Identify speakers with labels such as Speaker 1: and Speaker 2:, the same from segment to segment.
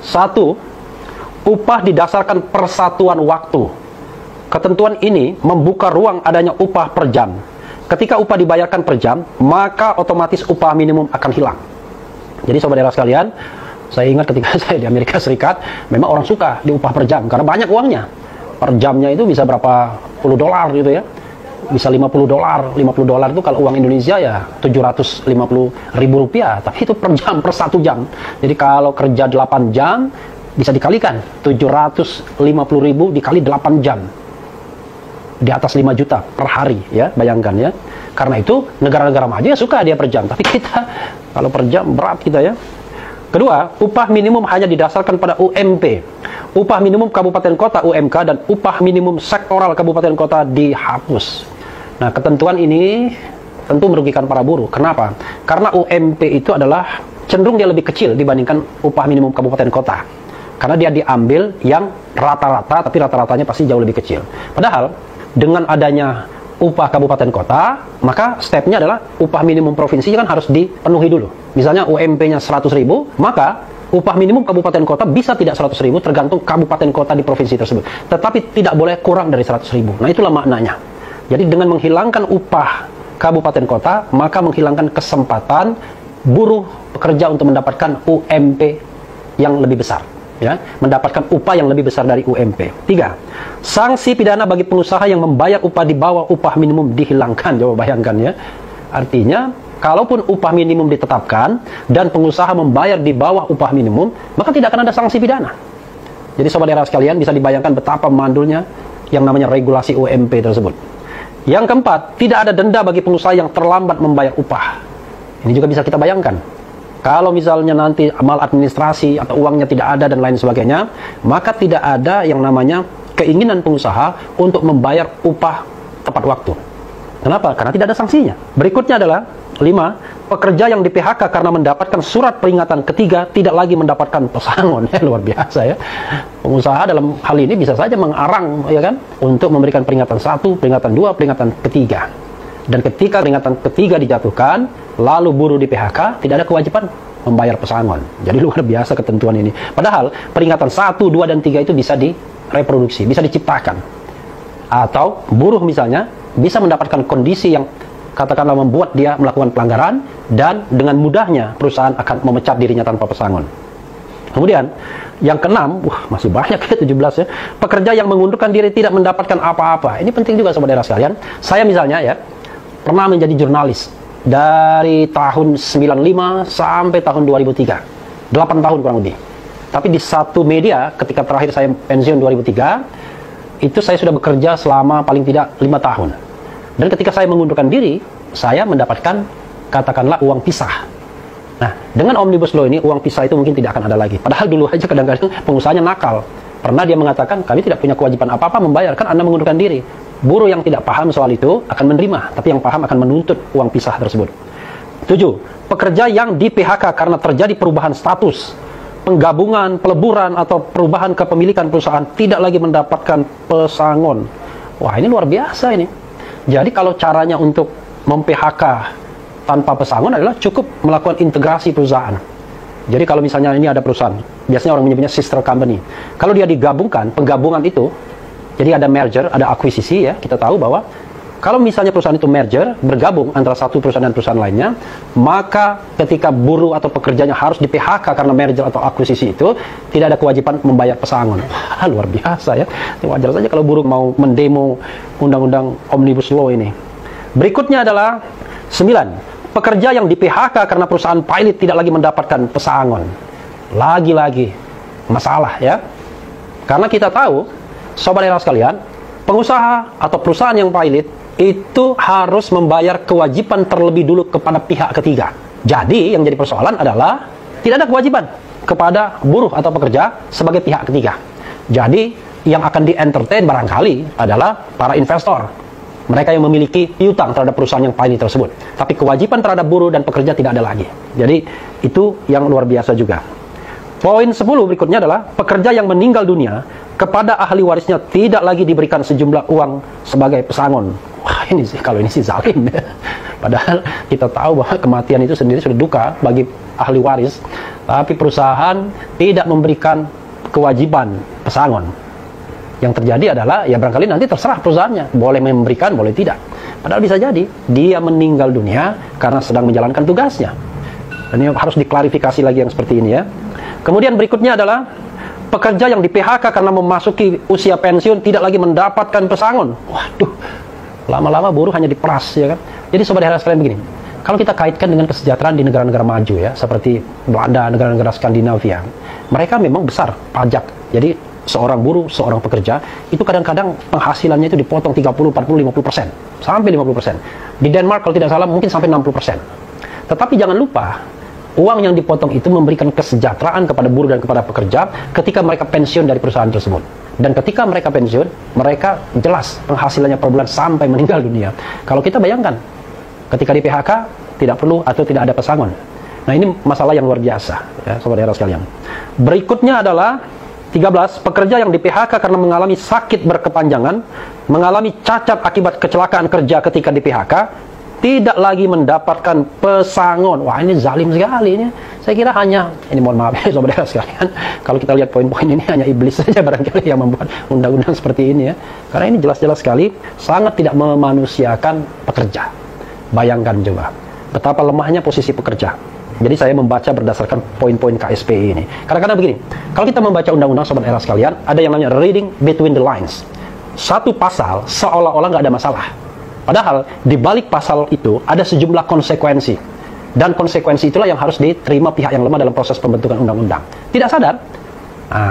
Speaker 1: Satu, upah didasarkan persatuan waktu. Ketentuan ini membuka ruang adanya upah per jam. Ketika upah dibayarkan per jam, maka otomatis upah minimum akan hilang. Jadi saudara sekalian, saya ingat ketika saya di Amerika Serikat, memang orang suka diupah per jam karena banyak uangnya. Per jamnya itu bisa berapa puluh dolar gitu ya. Bisa 50 dolar. 50 dolar itu kalau uang Indonesia ya 750 ribu rupiah. Tapi itu per jam, per 1 jam. Jadi kalau kerja 8 jam, bisa dikalikan. 750 ribu dikali 8 jam. Di atas 5 juta per hari ya, bayangkan ya. Karena itu negara-negara maju ya suka dia per jam. Tapi kita kalau per jam berat kita ya. Kedua, upah minimum hanya didasarkan pada UMP. Upah minimum kabupaten kota UMK dan upah minimum sektoral kabupaten kota dihapus. Nah, ketentuan ini tentu merugikan para buruh. Kenapa? Karena UMP itu adalah cenderung dia lebih kecil dibandingkan upah minimum kabupaten kota. Karena dia diambil yang rata-rata, tapi rata-ratanya pasti jauh lebih kecil. Padahal dengan adanya upah kabupaten kota, maka stepnya adalah upah minimum provinsi kan harus dipenuhi dulu. Misalnya UMP-nya 100 ribu, maka upah minimum kabupaten kota bisa tidak 100 ribu, tergantung kabupaten kota di provinsi tersebut. Tetapi tidak boleh kurang dari 100 ribu. Nah, itulah maknanya. Jadi dengan menghilangkan upah kabupaten kota, maka menghilangkan kesempatan buruh pekerja untuk mendapatkan UMP yang lebih besar. Ya, mendapatkan upah yang lebih besar dari UMP. 3. Sanksi pidana bagi pengusaha yang membayar upah di bawah upah minimum dihilangkan. Coba bayangkan ya. Artinya, kalaupun upah minimum ditetapkan dan pengusaha membayar di bawah upah minimum, maka tidak akan ada sanksi pidana. Jadi saudara sekalian bisa dibayangkan betapa mandulnya yang namanya regulasi UMP tersebut. Yang keempat, tidak ada denda bagi pengusaha yang terlambat membayar upah. Ini juga bisa kita bayangkan. Kalau misalnya nanti maladministrasi atau uangnya tidak ada dan lain sebagainya, maka tidak ada yang namanya keinginan pengusaha untuk membayar upah tepat waktu. Kenapa? Karena tidak ada sanksinya. Berikutnya adalah 5. Pekerja yang di PHK karena mendapatkan surat peringatan ketiga tidak lagi mendapatkan pesangon. Luar biasa ya. Pengusaha dalam hal ini bisa saja mengarang ya kan, untuk memberikan peringatan 1, peringatan 2, peringatan ketiga. Dan ketika peringatan ketiga dijatuhkan, lalu buruh di PHK, tidak ada kewajiban membayar pesangon. Jadi luar biasa ketentuan ini. Padahal peringatan 1, 2, dan 3 itu bisa direproduksi, bisa diciptakan. Atau buruh misalnya bisa mendapatkan kondisi yang katakanlah membuat dia melakukan pelanggaran, dan dengan mudahnya perusahaan akan memecat dirinya tanpa pesangon. Kemudian yang keenam, masih banyak ya 17 ya. Pekerja yang mengundurkan diri tidak mendapatkan apa-apa. Ini penting juga saudara sekalian. Saya misalnya ya pernah menjadi jurnalis dari tahun 95 sampai tahun 2003. 8 tahun kurang lebih. Tapi di satu media ketika terakhir saya pensiun 2003, itu saya sudah bekerja selama paling tidak 5 tahun. Dan ketika saya mengundurkan diri, saya mendapatkan katakanlah uang pisah. Nah, dengan Omnibus Law ini, uang pisah itu mungkin tidak akan ada lagi. Padahal dulu aja kadang-kadang pengusahanya nakal. Pernah dia mengatakan, kami tidak punya kewajiban apa-apa membayar, kan Anda mengundurkan diri. Buruh yang tidak paham soal itu akan menerima, tapi yang paham akan menuntut uang pisah tersebut. 7. Pekerja yang di PHK karena terjadi perubahan status, penggabungan, peleburan, atau perubahan kepemilikan perusahaan tidak lagi mendapatkan pesangon. Wah, ini luar biasa ini. Jadi kalau caranya untuk mem-PHK tanpa pesangon adalah cukup melakukan integrasi perusahaan. Jadi kalau misalnya ini ada perusahaan, biasanya orang menyebutnya sister company. Kalau dia digabungkan, penggabungan itu, jadi ada merger, ada akuisisi ya, kita tahu bahwa kalau misalnya perusahaan itu merger, bergabung antara satu perusahaan dan perusahaan lainnya, maka ketika buruh atau pekerjanya harus di PHK karena merger atau akuisisi itu, tidak ada kewajiban membayar pesangon. Luar biasa ya. Wajar saja kalau buruh mau mendemo undang-undang Omnibus Law ini. Berikutnya adalah 9. Pekerja yang di PHK karena perusahaan pilot tidak lagi mendapatkan pesangon. Lagi-lagi masalah ya. Karena kita tahu, saudara sekalian, pengusaha atau perusahaan yang pilot itu harus membayar kewajiban terlebih dulu kepada pihak ketiga. Jadi yang jadi persoalan adalah tidak ada kewajiban kepada buruh atau pekerja sebagai pihak ketiga. Jadi yang akan di-entertain barangkali adalah para investor, mereka yang memiliki piutang terhadap perusahaan yang pilot tersebut. Tapi kewajiban terhadap buruh dan pekerja tidak ada lagi. Jadi itu yang luar biasa juga. Poin 10 berikutnya adalah pekerja yang meninggal dunia kepada ahli warisnya tidak lagi diberikan sejumlah uang sebagai pesangon. Wah, ini sih, kalau ini sih zalim ya. Padahal kita tahu bahwa kematian itu sendiri sudah duka bagi ahli waris, tapi perusahaan tidak memberikan kewajiban pesangon. Yang terjadi adalah, ya barangkali nanti terserah perusahaannya, boleh memberikan, boleh tidak. Padahal bisa jadi dia meninggal dunia karena sedang menjalankan tugasnya. Dan ini harus diklarifikasi lagi yang seperti ini ya. Kemudian berikutnya adalah pekerja yang di PHK karena memasuki usia pensiun tidak lagi mendapatkan pesangon. Waduh, lama-lama buruh hanya diperas ya kan. Jadi sobat daerah sekalian begini, kalau kita kaitkan dengan kesejahteraan di negara-negara maju ya, seperti Belanda, negara-negara Skandinavia, mereka memang besar pajak. Jadi seorang buruh, seorang pekerja, itu kadang-kadang penghasilannya itu dipotong 30, 40, 50%, sampai 50%. Di Denmark kalau tidak salah mungkin sampai 60%. Tetapi jangan lupa, uang yang dipotong itu memberikan kesejahteraan kepada buruh dan kepada pekerja ketika mereka pensiun dari perusahaan tersebut. Dan ketika mereka pensiun, mereka jelas penghasilannya per bulan sampai meninggal dunia. Kalau kita bayangkan, ketika di PHK, tidak perlu atau tidak ada pesangon. Nah ini masalah yang luar biasa, ya, sobat daerah sekalian. Berikutnya adalah 13. Pekerja yang di PHK karena mengalami sakit berkepanjangan, mengalami cacat akibat kecelakaan kerja ketika di PHK, tidak lagi mendapatkan pesangon. Wah ini zalim sekali ini. Saya kira hanya, ini mohon maaf ya sobat daerah sekalian, kalau kita lihat poin-poin ini hanya iblis saja barangkali yang membuat undang-undang seperti ini ya. Karena ini jelas-jelas sekali sangat tidak memanusiakan pekerja. Bayangkan coba betapa lemahnya posisi pekerja. Jadi saya membaca berdasarkan poin-poin KSPI ini. Kadang-kadang begini, kalau kita membaca undang-undang sobat era sekalian, ada yang namanya reading between the lines. Satu pasal seolah-olah nggak ada masalah. Padahal di balik pasal itu ada sejumlah konsekuensi. Dan konsekuensi itulah yang harus diterima pihak yang lemah dalam proses pembentukan undang-undang. Tidak sadar,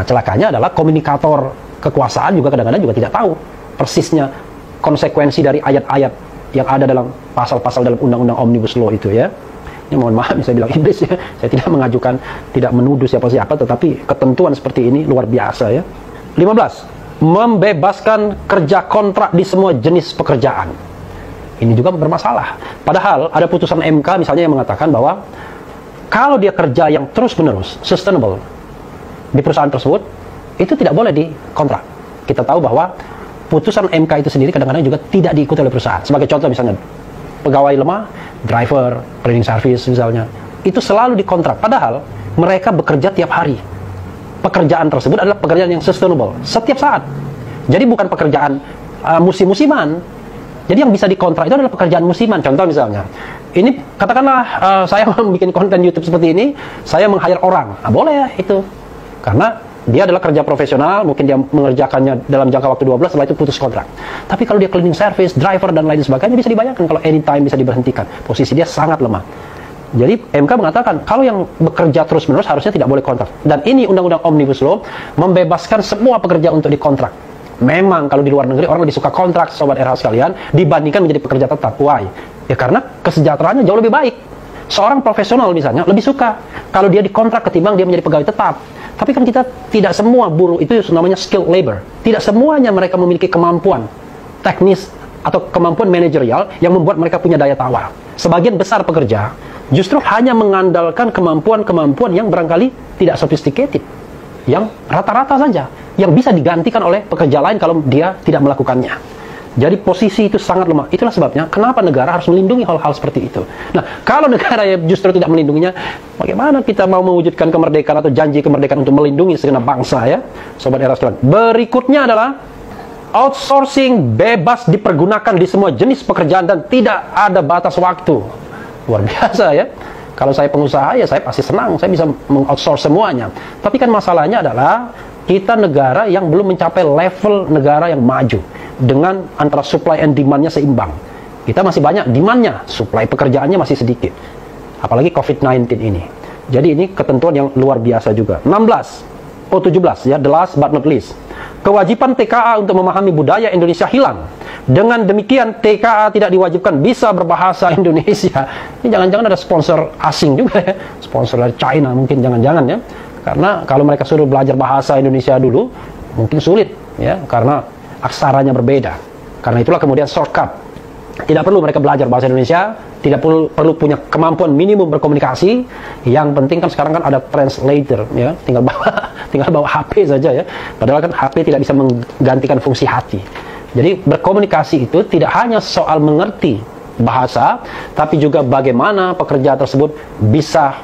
Speaker 1: celakanya adalah komunikator kekuasaan juga kadang-kadang juga tidak tahu persisnya konsekuensi dari ayat-ayat yang ada dalam pasal-pasal dalam undang-undang Omnibus Law itu ya. Ini mohon maaf, saya bilang iblis ya. Saya tidak mengajukan, tidak menuduh siapa-siapa, tetapi ketentuan seperti ini luar biasa ya. 15. Membebaskan kerja kontrak di semua jenis pekerjaan. Ini juga bermasalah. Padahal ada putusan MK misalnya yang mengatakan bahwa kalau dia kerja yang terus-menerus, sustainable di perusahaan tersebut, itu tidak boleh dikontrak. Kita tahu bahwa putusan MK itu sendiri kadang-kadang juga tidak diikuti oleh perusahaan. Sebagai contoh misalnya, pegawai lemah, driver, cleaning service misalnya, itu selalu dikontrak. Padahal mereka bekerja tiap hari. Pekerjaan tersebut adalah pekerjaan yang sustainable, setiap saat. Jadi bukan pekerjaan musim-musiman. Jadi yang bisa dikontrak itu adalah pekerjaan musiman. Contoh misalnya, ini katakanlah saya bikin konten YouTube seperti ini, saya meng-hire orang. Boleh ya itu. Karena dia adalah kerja profesional, mungkin dia mengerjakannya dalam jangka waktu 12, setelah itu putus kontrak. Tapi kalau dia cleaning service, driver, dan lain sebagainya, bisa dibayangkan kalau anytime bisa diberhentikan. Posisi dia sangat lemah. Jadi MK mengatakan, kalau yang bekerja terus-menerus harusnya tidak boleh kontrak. Dan ini Undang-Undang Omnibus Law membebaskan semua pekerja untuk dikontrak. Memang kalau di luar negeri orang lebih suka kontrak, sobat RH sekalian, dibandingkan menjadi pekerja tetap. Why? Ya karena kesejahteraannya jauh lebih baik. Seorang profesional misalnya lebih suka kalau dia dikontrak ketimbang dia menjadi pegawai tetap. Tapi kan kita tidak semua buruh itu namanya skilled labor. Tidak semuanya mereka memiliki kemampuan teknis atau kemampuan manajerial yang membuat mereka punya daya tawar. Sebagian besar pekerja justru hanya mengandalkan kemampuan-kemampuan yang barangkali tidak sophisticated, yang rata-rata saja, yang bisa digantikan oleh pekerja lain kalau dia tidak melakukannya. Jadi posisi itu sangat lemah. Itulah sebabnya kenapa negara harus melindungi hal-hal seperti itu. Nah, kalau negara yang justru tidak melindunginya, bagaimana kita mau mewujudkan kemerdekaan atau janji kemerdekaan untuk melindungi segenap bangsa ya, sobat era sekalian. Berikutnya adalah outsourcing bebas dipergunakan di semua jenis pekerjaan dan tidak ada batas waktu. Luar biasa ya. Kalau saya pengusaha ya saya pasti senang, saya bisa meng-outsource semuanya. Tapi kan masalahnya adalah kita negara yang belum mencapai level negara yang maju dengan antara supply and demand-nya seimbang. Kita masih banyak demand-nya, supply pekerjaannya masih sedikit. Apalagi COVID-19 ini. Jadi ini ketentuan yang luar biasa juga. 17 ya, the last but not least. Kewajiban TKA untuk memahami budaya Indonesia hilang. Dengan demikian TKA tidak diwajibkan bisa berbahasa Indonesia. Ini jangan-jangan ada sponsor asing juga ya. Sponsor dari China mungkin, jangan-jangan ya. Karena kalau mereka suruh belajar bahasa Indonesia dulu, mungkin sulit ya, karena aksaranya berbeda. Karena itulah kemudian shortcut. Tidak perlu mereka belajar bahasa Indonesia, tidak perlu punya kemampuan minimum berkomunikasi. Yang penting kan sekarang kan ada translator ya, tinggal bawa HP saja ya. Padahal kan HP tidak bisa menggantikan fungsi hati. Jadi berkomunikasi itu tidak hanya soal mengerti bahasa, tapi juga bagaimana pekerja tersebut bisa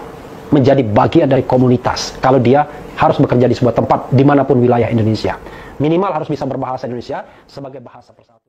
Speaker 1: menjadi bagian dari komunitas kalau dia harus bekerja di sebuah tempat dimanapun wilayah Indonesia. Minimal harus bisa berbahasa Indonesia sebagai bahasa persatuan.